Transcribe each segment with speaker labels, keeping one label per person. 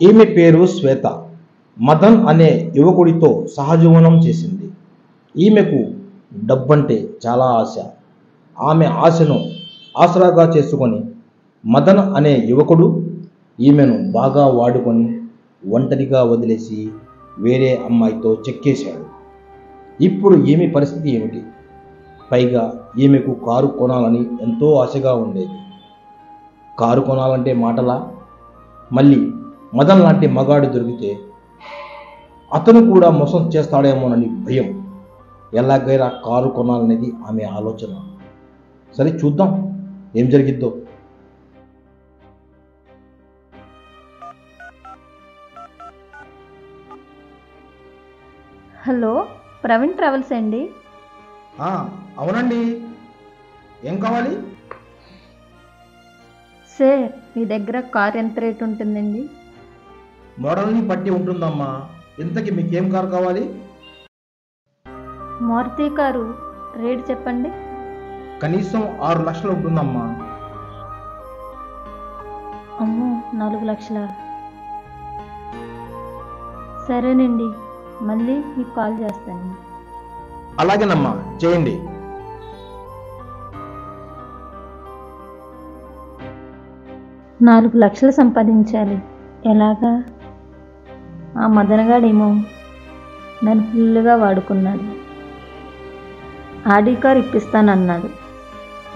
Speaker 1: ఈమె పేరు శ్వేత. మదన్ అనే యువకుడితో సహజీవనం చేసింది. ఈమెకు డబ్బంటే చాలా ఆశ. ఆమె ఆశను ఆసరాగా చేసుకొని మదన్ అనే యువకుడు ఈమెను బాగా వాడుకొని ఒంటరిగా వదిలేసి వేరే అమ్మాయితో చెక్కేశాడు. ఇప్పుడు ఈమె పరిస్థితి ఏమిటి? పైగా ఈమెకు కారు కొనాలని ఎంతో ఆశగా ఉండేది. కారు కొనాలంటే మాటలా? మళ్ళీ మదన్ లాంటి మగాడు దొరికితే అతను కూడా మోసం చేస్తాడేమోనని భయం. ఎలాగైనా కారు కొనాలనేది ఆమె ఆలోచన. సరే, చూద్దాం ఏం జరిగిద్దో.
Speaker 2: హలో, ప్రవీణ్ ట్రావెల్స్ అండి?
Speaker 1: అవునండి, ఏం కావాలి?
Speaker 2: సార్, మీ దగ్గర కార్ ఎంత రేట్ ఉంటుందండి?
Speaker 1: మోడల్ని బట్టి ఉంటుందమ్మా. ఇంతకీ మీకేం కారు కావాలి?
Speaker 2: మారుతి కారు రేట్ చెప్పండి.
Speaker 1: కనీసం 6 లక్షలు ఉంటుందమ్మా.
Speaker 2: అమ్మో, 4 లక్షల? సరేనండి, మళ్ళీ మీకు కాల్ చేస్తానండి.
Speaker 1: అలాగేనమ్మా, చేయండి.
Speaker 2: నాలుగు లక్షలు సంపాదించాలి. ఎలాగా? ఆ మదనగాడేమో నన్ను ఫుల్లుగా వాడుకున్నాడు. ఆడి కార్ ఇప్పిస్తానన్నాడు.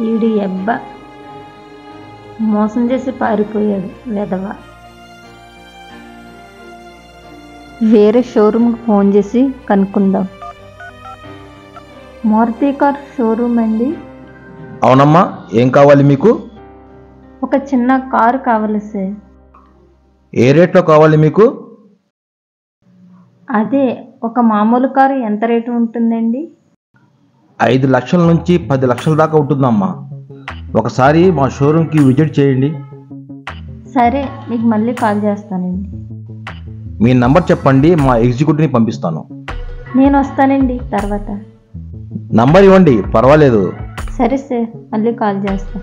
Speaker 2: ఈడి అబ్బా మోసం చేసి పారిపోయాడు వెధవ. వేరే షోరూమ్కి ఫోన్ చేసి కనుక్కుందాం. మారుతి కార్ షోరూమ్ అండి?
Speaker 1: అవునమ్మా, ఏం కావాలి మీకు?
Speaker 2: ఒక చిన్న కారు కావాలి సార్.
Speaker 1: ఏ రేట్లో కావాలి మీకు?
Speaker 2: అదే, ఒక మామూలు కారు ఎంత రేటు ఉంటుందండి?
Speaker 1: 5 లక్షల నుంచి 10 లక్షల దాకా ఉంటుందమ్మా. ఒకసారి మా షోరూమ్కి విజిట్ చేయండి.
Speaker 2: సరే, మీకు మళ్ళీ కాల్ చేస్తానండి.
Speaker 1: మీ నంబర్ చెప్పండి, మా ఎగ్జిక్యూటివ్ని పంపిస్తాను.
Speaker 2: నేను వస్తానండి తర్వాత.
Speaker 1: నంబర్ ఇవ్వండి, పర్వాలేదు.
Speaker 2: సరే సార్, మళ్ళీ కాల్ చేస్తా.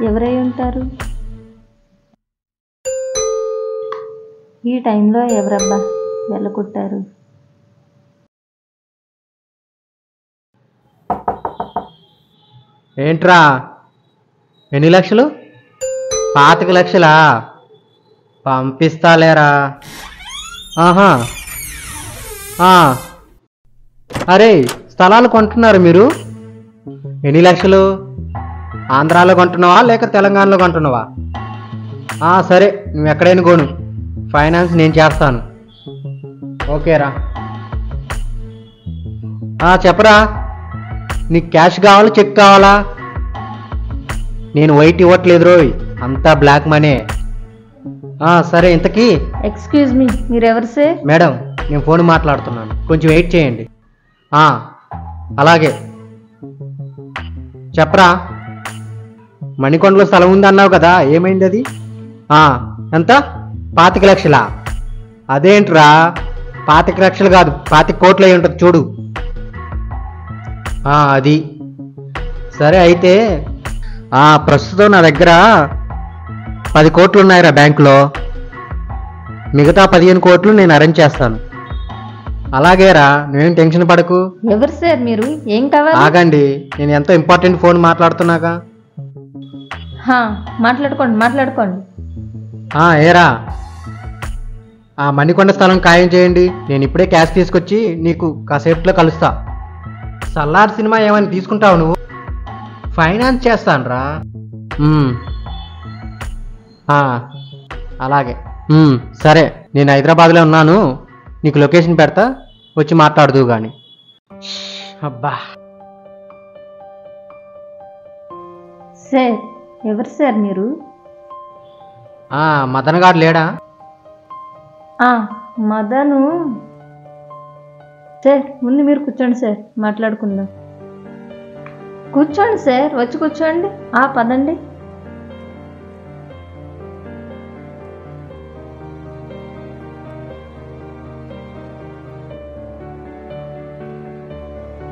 Speaker 2: ఎవరై ఉంటారు? ఈ టైంలో ఎవరబ్బా వెళ్ళగొట్టారు?
Speaker 3: ఏంట్రా, ఎన్ని లక్షలు? 25 లక్షలా? పంపిస్తాలేరా. ఆహా, అరే, స్థలాలు కొంటున్నారు మీరు? ఎన్ని లక్షలు? ఆంధ్రాలో కొంటున్నావా లేక తెలంగాణలో కొంటున్నావా? సరే, నువ్వు ఎక్కడైనా కొను, ఫైనాన్స్ నేను చేస్తాను. ఓకేరా. చెప్పరా, నీకు క్యాష్ కావాలా చెక్ కావాలా? నేను వైట్ ఇవ్వట్లేదు రోయ్, అంతా బ్లాక్ మనీ. సరే, ఇంతకీ
Speaker 2: ఎక్స్క్యూజ్ మీ, మీరెవరు సార్?
Speaker 3: మేడం, నేను ఫోన్ మాట్లాడుతున్నాను, కొంచెం వెయిట్ చేయండి. అలాగే. చెప్పరా, మణికొండలో స్థలం ఉంది అన్నావు కదా, ఏమైంది అది? ఎంత? 25 లక్షలా? అదేంట్రా, 25 లక్షలు కాదు, 25 కోట్లు అయి ఉంటుంది చూడు. అది సరే. అయితే ప్రస్తుతం నా దగ్గర 10 కోట్లు ఉన్నాయిరా బ్యాంకులో. మిగతా 15 కోట్లు నేను అరేంజ్ చేస్తాను. అలాగేరా, నువ్వేం టెన్షన్ పడకు.
Speaker 2: ఎవరు సార్ మీరు? ఏం కావాలి?
Speaker 3: ఆగండి, నేను ఎంతో ఇంపార్టెంట్ ఫోన్ మాట్లాడుతున్నాగా.
Speaker 2: మాట్లాడుకోండి.
Speaker 3: ఏరా, మణికొండ స్థలం ఖాయం చేయండి. నేను ఇప్పుడే క్యాష్ తీసుకొచ్చి నీకు కాసేపులో కలుస్తా. సల్లార్ సినిమా ఏమైనా తీసుకుంటావు నువ్వు? ఫైనాన్స్ చేస్తాను రా. అలాగే. సరే, నేను హైదరాబాద్లో ఉన్నాను, నీకు లొకేషన్ పెడతా, వచ్చి మాట్లాడుదువు కానీ. అబ్బా.
Speaker 2: సార్, ఎవరు సార్ మీరు?
Speaker 3: మదన్ గారు లేడా?
Speaker 2: మదను సార్, ముందు మీరు కూర్చోండి సార్, మాట్లాడుకుందాం. కూర్చోండి సార్, వచ్చి కూర్చోండి. పదండి.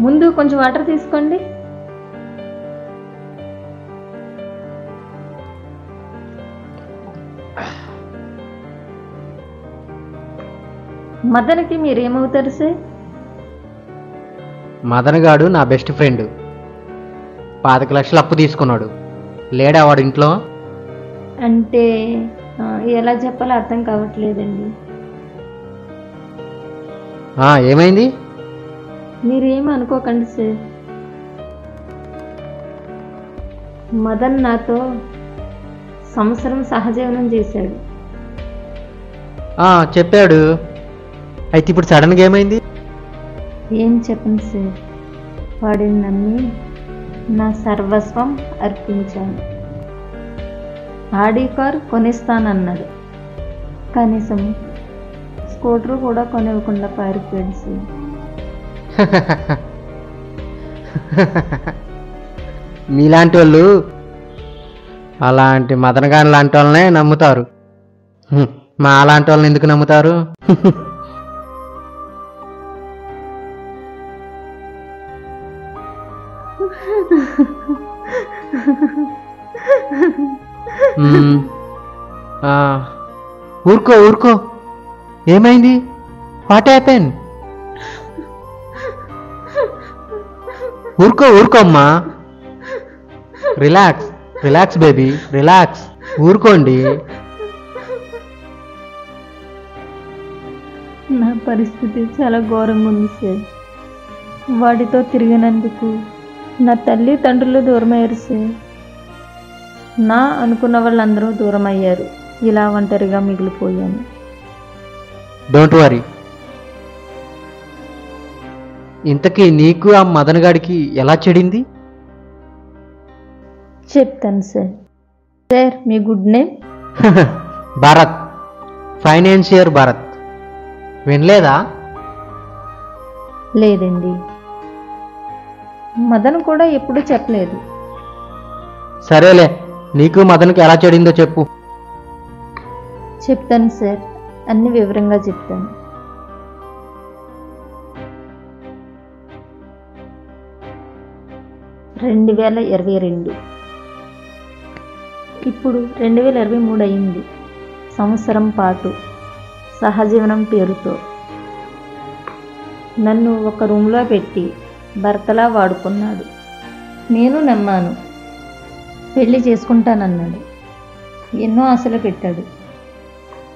Speaker 2: ముందు కొంచెం వాటర్ తీసుకోండి. మదన్కి మీరేమవుతారు సార్?
Speaker 3: మదన్ గాడు నా బెస్ట్ ఫ్రెండ్. 25 లక్షలు అప్పు తీసుకున్నాడు. లేడా వాడు ఇంట్లో?
Speaker 2: అంటే ఎలా చెప్పాలో అర్థం కావట్లేదండి.
Speaker 3: ఏమైంది?
Speaker 2: మీరేం అనుకోకండి సార్. మదన్ నాతో సంవత్సరం సహజీవనం చేశాడు.
Speaker 3: చెప్పాడు. అయితే ఇప్పుడు సడన్గా ఏమైంది?
Speaker 2: ఏం చెప్పండి సార్, వాడిని నమ్మి నా సర్వస్వం అర్పించాను. Audi car కొనిస్తానన్నాడు. కనీసం స్కూటర్ కూడా కొనివ్వకుండా పారిపోయాడు సార్.
Speaker 3: మీలాంటి వాళ్ళు అలాంటి మదనగాని లాంటి వాళ్ళనే నమ్ముతారు. మా అలాంటి వాళ్ళని ఎందుకు నమ్ముతారు? ఊరుకో ఊరుకో. ఏమైంది? What happen? ఊరుకో ఊరుకో అమ్మా. Relax relax baby relax. ఊరుకోండి.
Speaker 2: నా పరిస్థితి చాలా ఘోరంగా ఉంది సార్. వాడితో తిరిగినందుకు నా తల్లి తండ్రులు దూరమయ్యారు సార్. నా అనుకున్న వాళ్ళందరూ దూరం అయ్యారు. ఇలా ఒంటరిగా మిగిలిపోయాను.
Speaker 3: Don't worry. ఇంతకీ నీకు ఆ మదన్ గాడికి ఎలా చెడింది?
Speaker 2: చెప్తాను సార్. సార్ మీ good name?
Speaker 3: Bharat, financier Bharat. వినలేదా?
Speaker 2: లేదండి, మదన్ కూడా ఎప్పుడూ చెప్పలేదు.
Speaker 3: సరేలే, నీకు మదన్కి ఎలా చెడిందో చెప్పు.
Speaker 2: చెప్తాను సార్, అన్ని వివరంగా చెప్తాను. రెండు 2022, ఇప్పుడు 2023 అయింది. సంవత్సరం పాటు సహజీవనం పేరుతో నన్ను ఒక రూమ్లో పెట్టి భర్తలా వాడుకున్నాడు. నేను నమ్మాను. పెళ్లి చేసుకుంటానన్నాడు. ఎన్నో ఆశలు పెట్టాడు.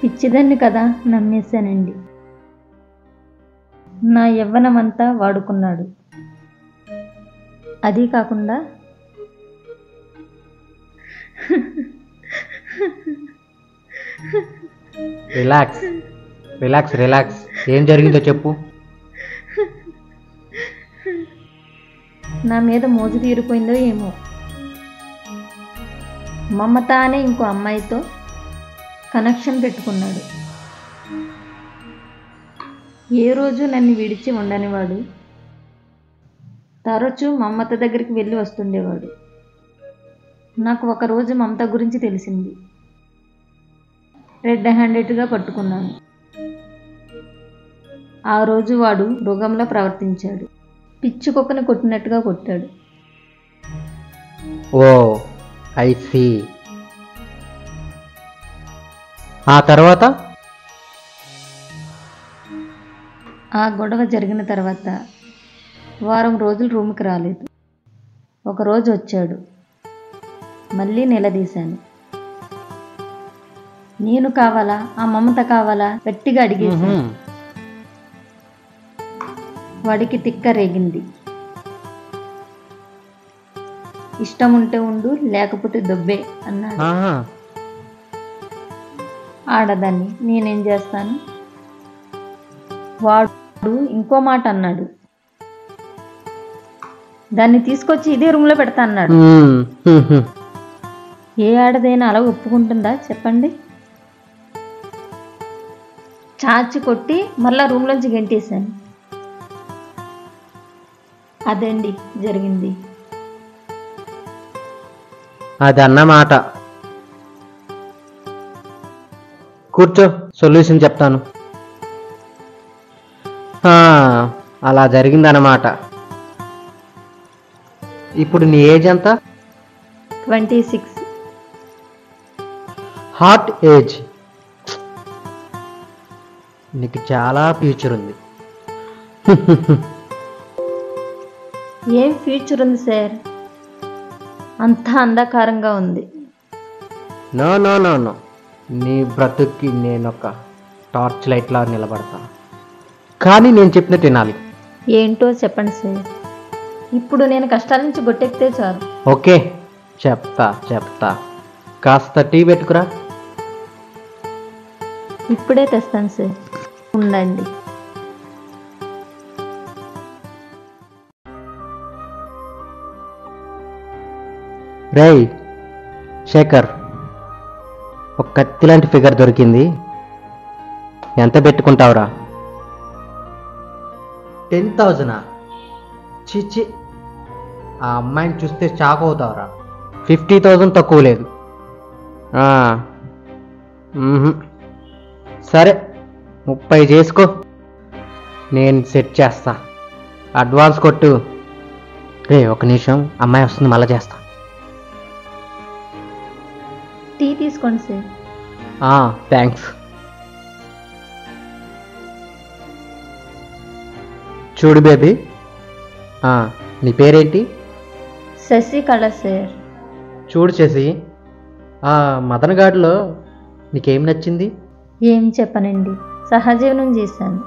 Speaker 2: పిచ్చిదాన్ని కదా, నమ్మేశానండి. నా యవ్వనమంతా వాడుకున్నాడు. అది కాకుండా
Speaker 3: రిలాక్స్ రిలాక్స్ రిలాక్స్. ఏం జరిగిందో చెప్పు.
Speaker 2: నా మీద మోజు తీరిపోయిందో ఏమో. మమత అనే ఇంకో అమ్మాయితో కనెక్షన్ పెట్టుకున్నాడు. ఏ రోజు నన్ను విడిచి ఉండనివాడు. తరచూ మమత దగ్గరికి వెళ్ళి వస్తుండేవాడు. నాకు ఒకరోజు మమత గురించి తెలిసింది. రెడ్ హ్యాండెడ్గా పట్టుకున్నాను. ఆ రోజు వాడు మృగంలో ప్రవర్తించాడు. పిచ్చి కుక్కని కొట్టినట్టుగా కొట్టాడు.
Speaker 3: ఓ ఐ సీ. ఆ తర్వాత?
Speaker 2: ఆ గొడవ జరిగిన తర్వాత వారం రోజులు రూమ్కి రాలేదు. ఒకరోజు వచ్చాడు. మళ్ళీ నిలదీశాను. నేను కావాలా, ఆ మమత కావాలా గట్టిగా అడిగేశాను. వాడికి తిక్క రేగింది. ఇష్టం ఉంటే ఉండు, లేకపోతే దొబ్బే అన్నాడు. ఆడదాన్ని నేనేం చేస్తాను. వాడు ఇంకో మాట అన్నాడు. దాన్ని తీసుకొచ్చి ఇదే రూమ్లో పెడతా అన్నాడు. ఏ ఆడదైనా అలా ఒప్పుకుంటుందా చెప్పండి? చాచి కొట్టి మళ్ళా రూమ్లోంచి గెంటేశాను. అదండి జరిగింది.
Speaker 3: అదన్నమాట. కూర్చో, సొల్యూషన్ చెప్తాను. అలా జరిగిందన్నమాట. ఇప్పుడు నీ ఏజ్ ఎంత?
Speaker 2: 26.
Speaker 3: Hot age. నీకు చాలా ఫ్యూచర్ ఉంది.
Speaker 2: ఏం ఫ్యూచర్ ఉంది సార్? అంతా అంధకారంగా ఉంది.
Speaker 3: నో నో నో నో, నీ బ్రతుక్కి నేను ఒక టార్చ్ లైట్లా నిలబడతా. కానీ నేను చెప్పినట్టు వినాలి.
Speaker 2: ఏంటో చెప్పండి సార్. ఇప్పుడు నేను కష్టాల నుంచి గొట్టెక్కితే చాలు.
Speaker 3: ఓకే, చెప్తా. కాస్త టీ పెట్టుకురా.
Speaker 2: ఇప్పుడే తెస్తాను సార్, ఉండండి.
Speaker 3: రేయ్ శేఖర్, ఒక కత్తి లాంటి ఫిగర్ దొరికింది. ఎంత పెట్టుకుంటావురా? 10,000? చిచి, ఆ అమ్మాయిని చూస్తే షాక్ అవుతావురా. 50,000 తక్కువ లేదు. సరే 30 చేసుకో, నేను సెట్ చేస్తా. అడ్వాన్స్ కొట్టు. రే ఒక నిమిషం, అమ్మాయి వస్తుంది, మళ్ళీ చేస్తా.
Speaker 2: టీ తీసుకోండి సార్.
Speaker 3: థ్యాంక్స్. చూడు బేబీ, నీ పేరేంటి?
Speaker 2: శశికళ సార్.
Speaker 3: చూడు చేసి, మదన్ గాడిలో నీకేం నచ్చింది?
Speaker 2: ఏం చెప్పనండి, సహజీవనం చేశాను,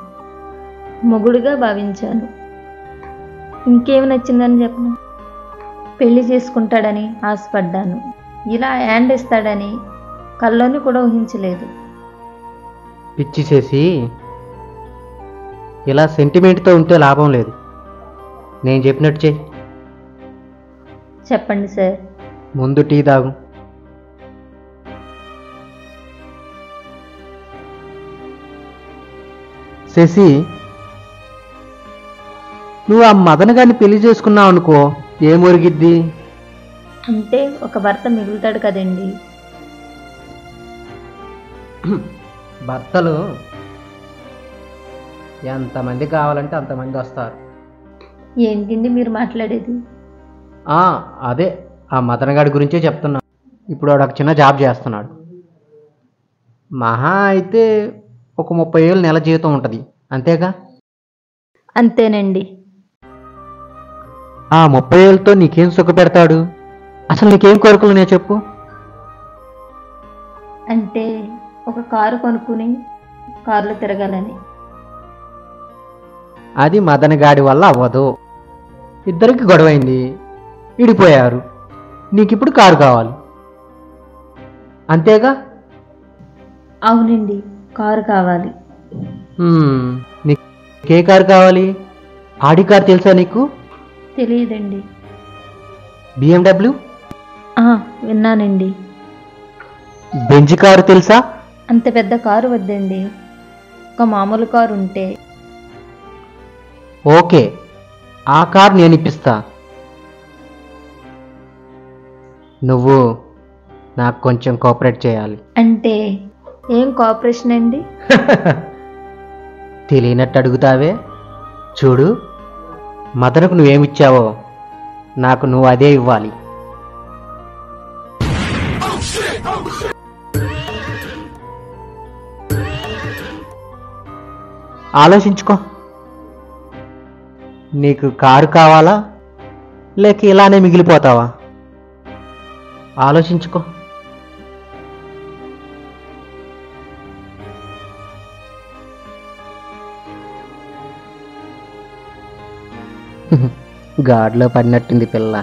Speaker 2: మొగుడుగా భావించాను. ఇంకేమి నచ్చిందని చెప్పను. పెళ్లి చేసుకుంటాడని ఆశపడ్డాను. ఇలా హ్యాండ్ ఇస్తాడని కల్లోని కూడా ఊహించలేదు.
Speaker 3: పిచ్చి చేసి, ఇలా సెంటిమెంట్తో ఉంటే లాభం లేదు. నేను చెప్పినట్టు చెయ్యి.
Speaker 2: చెప్పండి సార్.
Speaker 3: ముందు టీ తాగు. శశి, నువ్వు ఆ మదన్ గారిని పెళ్లి చేసుకున్నావు అనుకో, ఏం ఒరిగిద్ది?
Speaker 2: అంటే ఒక భర్త మిగులుతాడు కదండి.
Speaker 3: భర్తలు ఎంతమంది కావాలంటే అంతమంది వస్తారు.
Speaker 2: ఏంటండి మీరు మాట్లాడేది?
Speaker 3: అదే ఆ మదన్ గారి గురించే చెప్తున్నా. ఇప్పుడు వాడు ఒక చిన్న జాబ్ చేస్తున్నాడు. మహా అయితే ఒక 30 ఏళ్ళు నెల జీవితం ఉంటుంది, అంతేగా?
Speaker 2: అంతేనండి.
Speaker 3: ఆ 30 ఏళ్ళతో నీకేం సుఖ పెడతాడు? అసలు నీకేం కోరికలు నేను చెప్పు.
Speaker 2: అంటే ఒక కారు కొనుక్కుని కారులో తిరగాలని.
Speaker 3: అది మదన్ గాడి వల్ల అవ్వదు. ఇద్దరికి గొడవైంది, విడిపోయారు. నీకిప్పుడు కారు కావాలి, అంతేగా?
Speaker 2: అవునండి, కారు కావాలి.
Speaker 3: నీకే కారు కావాలి? ఆడి కారు తెలుసా నీకు?
Speaker 2: తెలియదండి.
Speaker 3: BMW?
Speaker 2: విన్నానండి.
Speaker 3: బెంజ్ కారు తెలుసా?
Speaker 2: అంత పెద్ద కారు వద్దండి, ఒక మామూలు కారు ఉంటే.
Speaker 3: ఓకే, ఆ కార్ నేను ఇప్పిస్తా. నువ్వు నాకు కొంచెం కోఆపరేట్ చేయాలి.
Speaker 2: అంటే ఏం కోఆపరేషన్ అండి?
Speaker 3: తెలియనట్టు అడుగుతావే. చూడు, మదనకు నువ్వేమిచ్చావో నాకు నువ్వు అదే ఇవ్వాలి. ఆలోచించుకో. నీకు కారు కావాలా, లేక ఇలానే మిగిలిపోతావా? ఆలోచించుకో. గాడిలో పడినట్టుంది పిల్ల.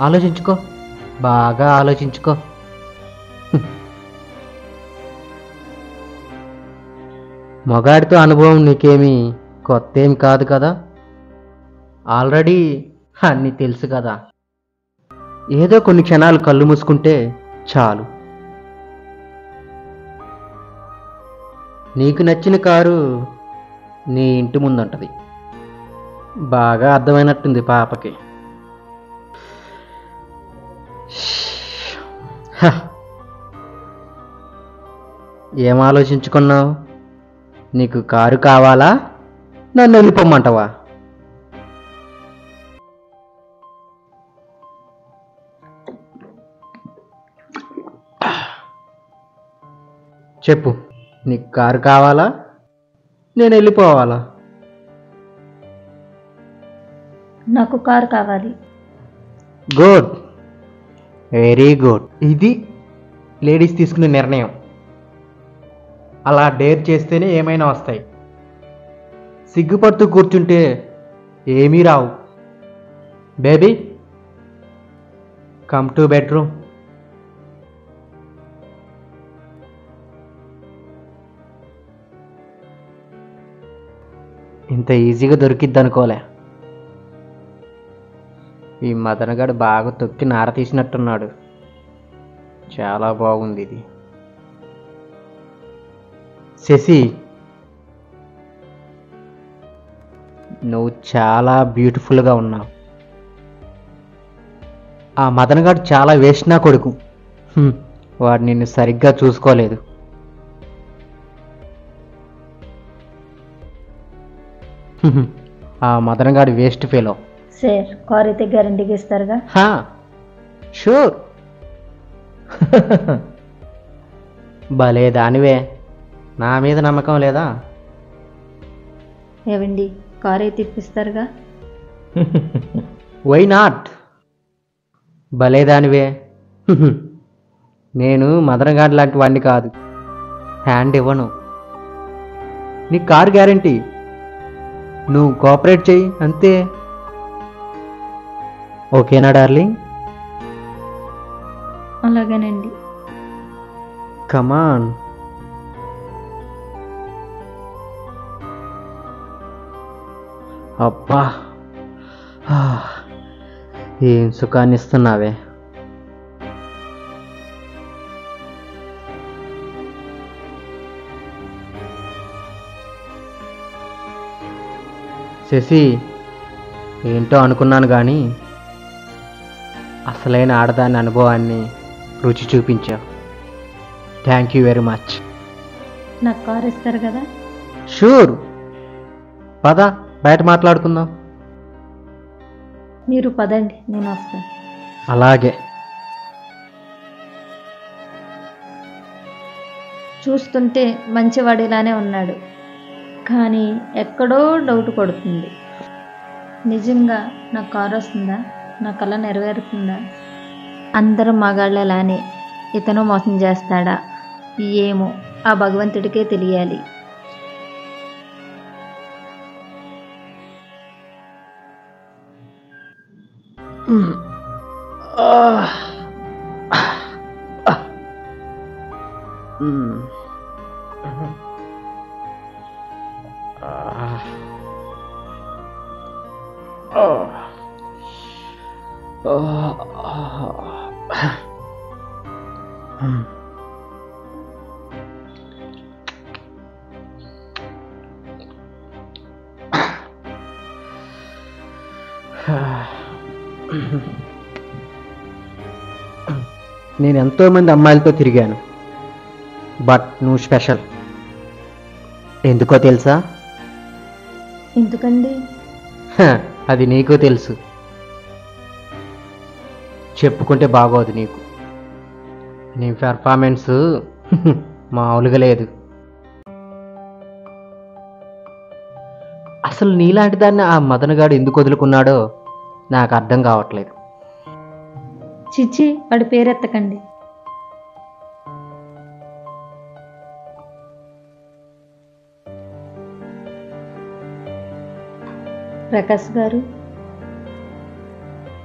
Speaker 3: ఆలోచించుకో, బాగా ఆలోచించుకో. మగాడితో అనుభవం నీకేమీ కొత్త ఏం కాదు కదా, ఆల్రెడీ అన్నీ తెలుసు కదా. ఏదో కొన్ని క్షణాలు కళ్ళు మూసుకుంటే చాలు. నీకు నచ్చిన కారు నీ ఇంటి ముందుంటది. బాగా అర్థమైనట్టుంది పాపకి. ఏం ఆలోచించుకున్నావు? నీకు కారు కావాలా, నన్ను వెళ్ళిపోమ్మంటావా? చెప్పు, నీకు కారు కావాలా, నేను వెళ్ళిపోవాలా?
Speaker 2: నాకు కారు కావాలి.
Speaker 3: Good, very good. ఇది లేడీస్ తీసుకునే నిర్ణయం. అలా డేర్ చేస్తేనే ఏమైనా వస్తాయి. సిగ్గుపడుతూ కూర్చుంటే ఏమీ రావు. Baby, come to bedroom. ఇంత ఈజీగా దొరికిద్ది అనుకోలే. ఈ మదనగాడు బాగా తొక్కి నార తీసినట్టున్నాడు. చాలా బాగుంది ఇది. శశి, నువ్వు చాలా బ్యూటిఫుల్గా ఉన్నావు. ఆ మదనగాడు చాలా వేస్ట్ నా కొడుకు. వాడు నిన్ను సరిగ్గా చూసుకోలేదు. ఆ మదనగాడు వేస్ట్ ఫెలో.
Speaker 2: సార్, కారు అయితే గ్యారంటీగా ఇస్తారుగా?
Speaker 3: షూర్. భలే దానివే, నా మీద నమ్మకం లేదా?
Speaker 2: ఏవండి, కారు అయితే ఇప్పిస్తారుగా?
Speaker 3: Why not? భలే దానివే. నేను మదనగాడు లాంటి వాడిని కాదు, హ్యాండ్ ఇవ్వను. నీ కార్ గ్యారంటీ, నువ్వు కోఆపరేట్ చెయ్యి అంతే. ఓకేనా డార్లింగ్?
Speaker 2: అలాగేనండి.
Speaker 3: కమాన్. అబ్బా, ఏం సుఖాన్ని ఇస్తున్నావే. శశి, ఏంటో అనుకున్నాను కానీ అసలైన ఆడదాని అనుభవాన్ని రుచి చూపించావు. Thank you very much.
Speaker 2: నాకు కారు ఇస్తారు కదా?
Speaker 3: షూర్. పద, బయట మాట్లాడుకుందాం.
Speaker 2: మీరు పదండి, నేను వస్తాను.
Speaker 3: అలాగే.
Speaker 2: చూస్తుంటే మంచివాడిలానే ఉన్నాడు, కానీ ఎక్కడో డౌట్ కొడుతుంది. నిజంగా నాకు కారు వస్తుందా? నా కళ నెరవేరుతుందా? అందరూ మగాళ్ళలానే ఇతను మోసం చేస్తాడా? ఏమో, ఆ భగవంతుడికే తెలియాలి. నేను ఎంతోమంది అమ్మాయిలతో తిరిగాను, బట్ నువ్వు స్పెషల్. ఎందుకో తెలుసా? ఎందుకండి?
Speaker 3: అది నీకు తెలుసు, చెప్పుకుంటే బాగోదు నీకు. నీ పెర్ఫార్మెన్స్ మామూలుగా లేదు. అసలు నీలాంటి దాన్ని ఆ మదనగాడు ఎందుకు వదులుకున్నాడో నాకు అర్థం కావట్లేదు.
Speaker 2: చిచ్చి, వాడి పేరెత్తకండి. ప్రకాష్ గారు,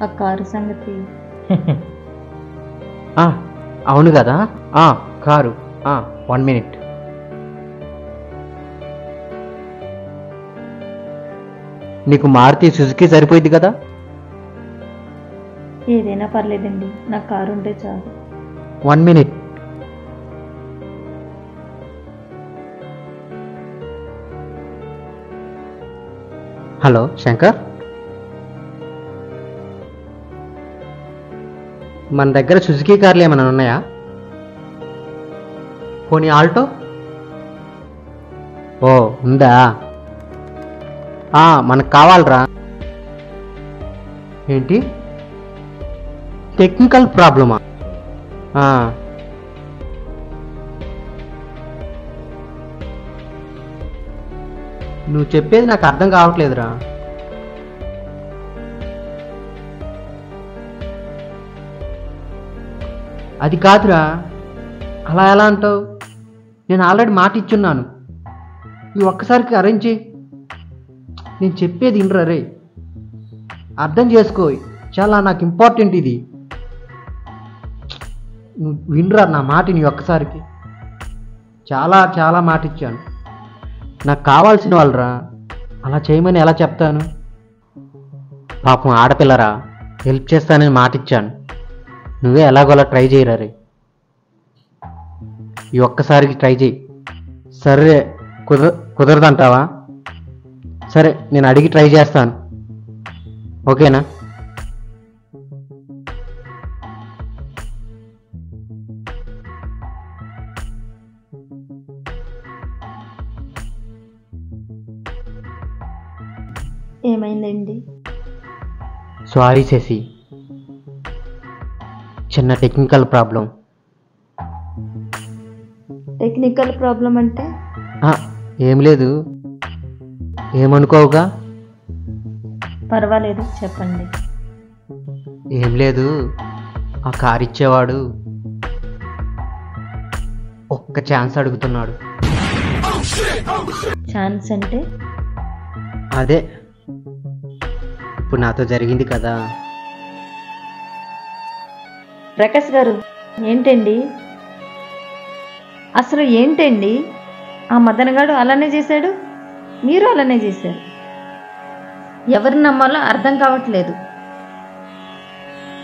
Speaker 2: ఆ కారు సంగతి.
Speaker 3: అవును కదా, కారు. 1 minute. నీకు మారుతి సుజుకి సరిపోయింది కదా?
Speaker 2: ఏదైనా పర్లేదండి, నాకు కారు ఉంటే చాలు.
Speaker 3: 1 minute. హలో శంకర్, మన దగ్గర సుజుకి కార్లు ఏమైనా ఉన్నాయా? పోనీ ఆల్టో? ఓ, ఉందా? మనకు కావాలరా. ఏంటి, టెక్నికల్ ప్రాబ్లమా? నువ్వు చెప్పేది నాకు అర్థం కావట్లేదురా. అది కాదురా, అలా ఎలా అంటావు? నేను ఆల్రెడీ మాట ఇచ్చున్నాను. ఈ ఒక్కసారికి అరేంజ్ చేయి. నేను చెప్పేది వినరా రే, అర్థం చేసుకో. చాలా నాకు ఇంపార్టెంట్ ఇది. నువ్వు వినరా నా మాట, నీ ఒక్కసారికి. చాలా చాలా మాట ఇచ్చాను. నాకు కావాల్సిన వాళ్ళరా, అలా చేయమని ఎలా చెప్తాను? పాపం ఆడపిల్లరా, హెల్ప్ చేస్తానని మాట ఇచ్చాను. నువ్వే ఎలాగోలా ట్రై చేయరా రే. ఈ ఒక్కసారికి ట్రై చేయి. సరే, కుదరదంటావా? సరే, నేను అడిగి ట్రై చేస్తాను. ఓకేనా?
Speaker 2: ఏమైందండి?
Speaker 3: సారీ శశి, చిన్న టెక్నికల్ ప్రాబ్లం.
Speaker 2: టెక్నికల్ ప్రాబ్లం అంటే?
Speaker 3: ఏం లేదు, ఏమనుకోవుగా.
Speaker 2: పర్వాలేదు, చెప్పండి.
Speaker 3: ఏం లేదు, ఆ కార్ ఇచ్చేవాడు ఒక్క ఛాన్స్ అడుగుతున్నాడు.
Speaker 2: ఛాన్స్ అంటే?
Speaker 3: అదే ఇప్పుడు నాతో జరిగింది కదా.
Speaker 2: ప్రకాష్ గారు, ఏంటండి అసలు ఏంటండి? ఆ మదనగాడు అలానే చేశాడు, మీరు అలానే చేశారు. ఎవరిని నమ్మాలో అర్థం కావట్లేదు.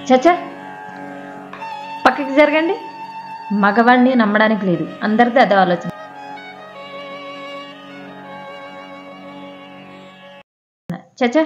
Speaker 2: చచ్చా, పక్కకి జరగండి. మగవాడిని నమ్మడానికి లేదు, అందరిది అదే ఆలోచన. చచ్చా.